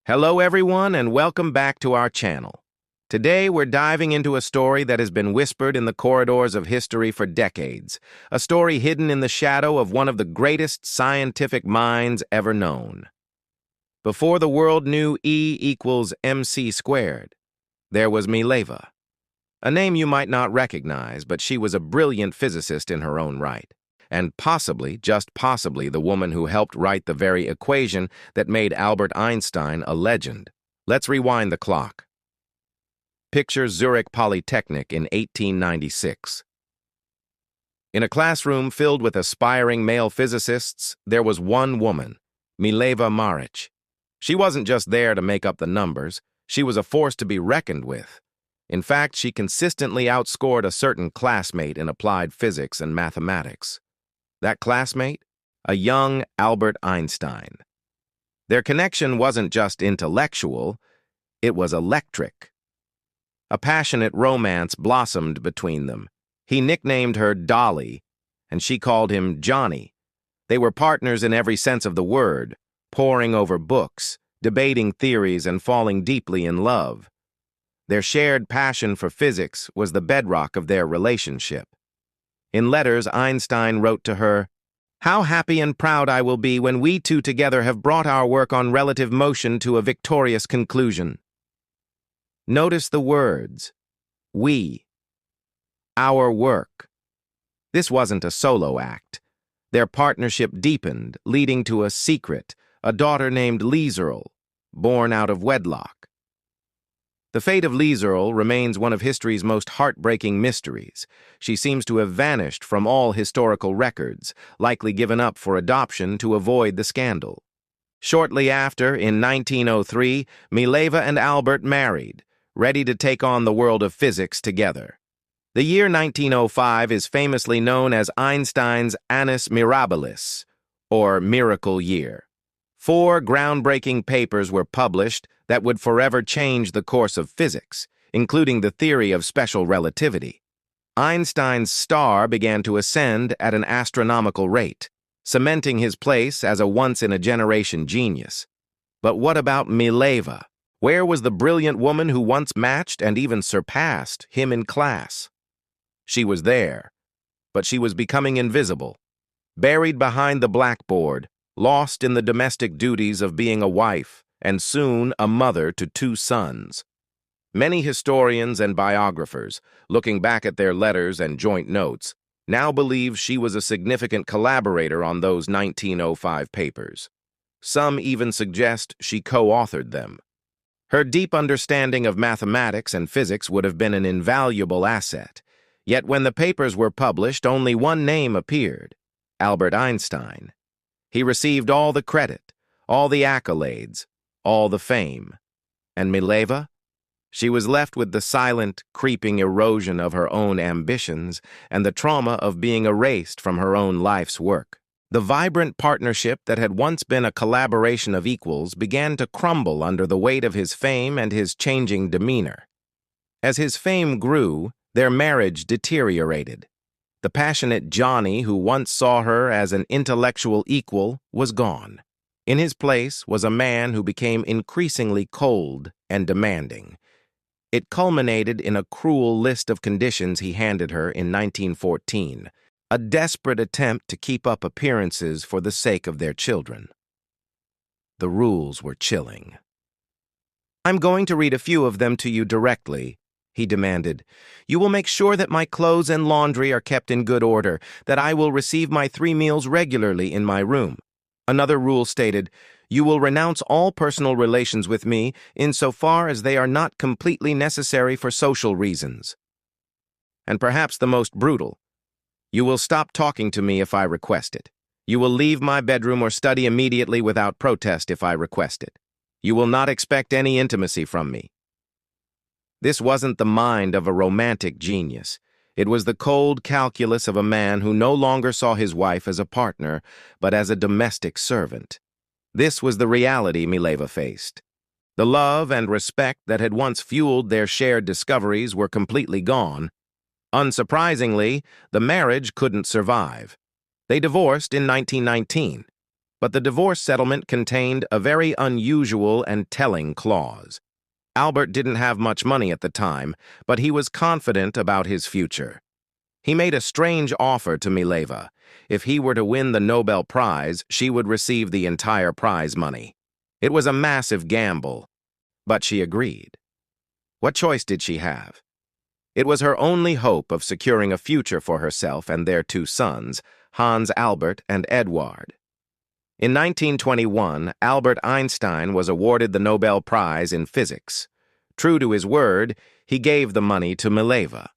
Hello everyone and welcome back to our channel. Today we're diving into a story that has been whispered in the corridors of history for decades, a story hidden in the shadow of one of the greatest scientific minds ever known. Before the world knew E equals mc squared, there was Mileva, a name you might not recognize, but she was a brilliant physicist in her own right. And possibly, just possibly, the woman who helped write the very equation that made Albert Einstein a legend. Let's rewind the clock. Picture Zurich Polytechnic in 1896. In a classroom filled with aspiring male physicists, there was one woman, Mileva Maric. She wasn't just there to make up the numbers, she was a force to be reckoned with. In fact, she consistently outscored a certain classmate in applied physics and mathematics. That classmate? A young Albert Einstein. Their connection wasn't just intellectual, it was electric. A passionate romance blossomed between them. He nicknamed her Dolly, and she called him Johnny. They were partners in every sense of the word, poring over books, debating theories, and falling deeply in love. Their shared passion for physics was the bedrock of their relationship. In letters, Einstein wrote to her, "How happy and proud I will be when we two together have brought our work on relative motion to a victorious conclusion." Notice the words, we, our work. This wasn't a solo act. Their partnership deepened, leading to a secret, a daughter named Lieserl, born out of wedlock. The fate of Lieserl remains one of history's most heartbreaking mysteries. She seems to have vanished from all historical records, likely given up for adoption to avoid the scandal. Shortly after, in 1903, Mileva and Albert married, ready to take on the world of physics together. The year 1905 is famously known as Einstein's Annus Mirabilis, or Miracle Year. 4 groundbreaking papers were published that would forever change the course of physics, including the theory of special relativity. Einstein's star began to ascend at an astronomical rate, cementing his place as a once-in-a-generation genius. But what about Mileva? Where was the brilliant woman who once matched and even surpassed him in class? She was there, but she was becoming invisible, buried behind the blackboard, lost in the domestic duties of being a wife, and soon a mother to 2 sons. Many historians and biographers, looking back at their letters and joint notes, now believe she was a significant collaborator on those 1905 papers. Some even suggest she co-authored them. Her deep understanding of mathematics and physics would have been an invaluable asset. Yet when the papers were published, only one name appeared: Albert Einstein. He received all the credit, all the accolades, all the fame. And Mileva? She was left with the silent, creeping erosion of her own ambitions and the trauma of being erased from her own life's work. The vibrant partnership that had once been a collaboration of equals began to crumble under the weight of his fame and his changing demeanor. As his fame grew, their marriage deteriorated. The passionate Johnny, who once saw her as an intellectual equal, was gone. In his place was a man who became increasingly cold and demanding. It culminated in a cruel list of conditions he handed her in 1914, a desperate attempt to keep up appearances for the sake of their children. The rules were chilling. "I'm going to read a few of them to you directly," he demanded. "You will make sure that my clothes and laundry are kept in good order, that I will receive my 3 meals regularly in my room." Another rule stated, "You will renounce all personal relations with me insofar as they are not completely necessary for social reasons." And perhaps the most brutal, "You will stop talking to me if I request it. You will leave my bedroom or study immediately without protest if I request it. You will not expect any intimacy from me." This wasn't the mind of a romantic genius. It was the cold calculus of a man who no longer saw his wife as a partner, but as a domestic servant. This was the reality Mileva faced. The love and respect that had once fueled their shared discoveries were completely gone. Unsurprisingly, the marriage couldn't survive. They divorced in 1919. but the divorce settlement contained a very unusual and telling clause. Albert didn't have much money at the time, but he was confident about his future. He made a strange offer to Mileva. If he were to win the Nobel Prize, she would receive the entire prize money. It was a massive gamble, but she agreed. What choice did she have? It was her only hope of securing a future for herself and their two sons, Hans Albert and Eduard. In 1921, Albert Einstein was awarded the Nobel Prize in Physics. True to his word, he gave the money to Mileva.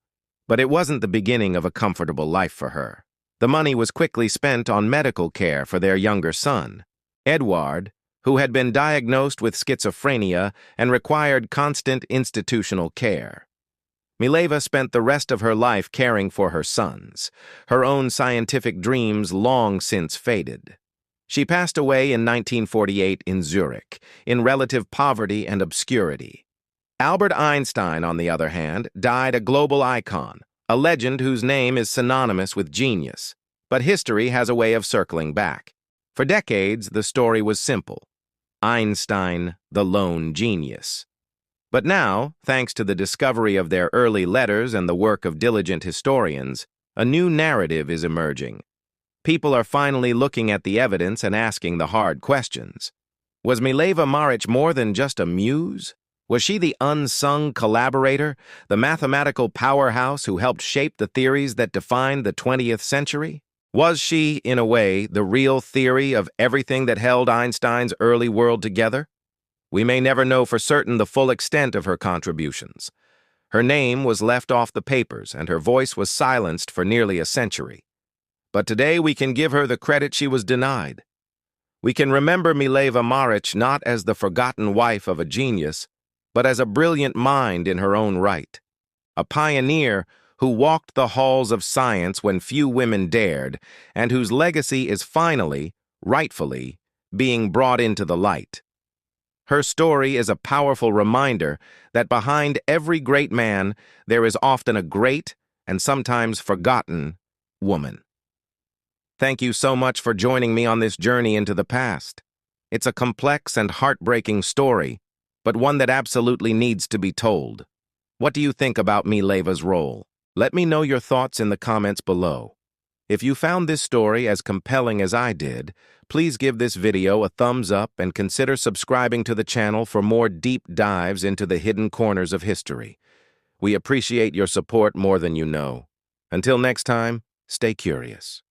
But it wasn't the beginning of a comfortable life for her. The money was quickly spent on medical care for their younger son, Eduard, who had been diagnosed with schizophrenia and required constant institutional care. Mileva spent the rest of her life caring for her sons. Her own scientific dreams long since faded. She passed away in 1948 in Zurich, in relative poverty and obscurity. Albert Einstein, on the other hand, died a global icon, a legend whose name is synonymous with genius. But history has a way of circling back. For decades, the story was simple. Einstein, the lone genius. But now, thanks to the discovery of their early letters and the work of diligent historians, a new narrative is emerging. People are finally looking at the evidence and asking the hard questions. Was Mileva Maric more than just a muse? Was she the unsung collaborator, the mathematical powerhouse who helped shape the theories that defined the 20th century? Was she, in a way, the real theory of everything that held Einstein's early world together? We may never know for certain the full extent of her contributions. Her name was left off the papers, and her voice was silenced for nearly a century. But today we can give her the credit she was denied. We can remember Mileva Maric not as the forgotten wife of a genius, but as a brilliant mind in her own right. A pioneer who walked the halls of science when few women dared, and whose legacy is finally, rightfully, being brought into the light. Her story is a powerful reminder that behind every great man there is often a great, and sometimes forgotten, woman. Thank you so much for joining me on this journey into the past. It's a complex and heartbreaking story, but one that absolutely needs to be told. What do you think about Mileva's role? Let me know your thoughts in the comments below. If you found this story as compelling as I did, please give this video a thumbs up and consider subscribing to the channel for more deep dives into the hidden corners of history. We appreciate your support more than you know. Until next time, stay curious.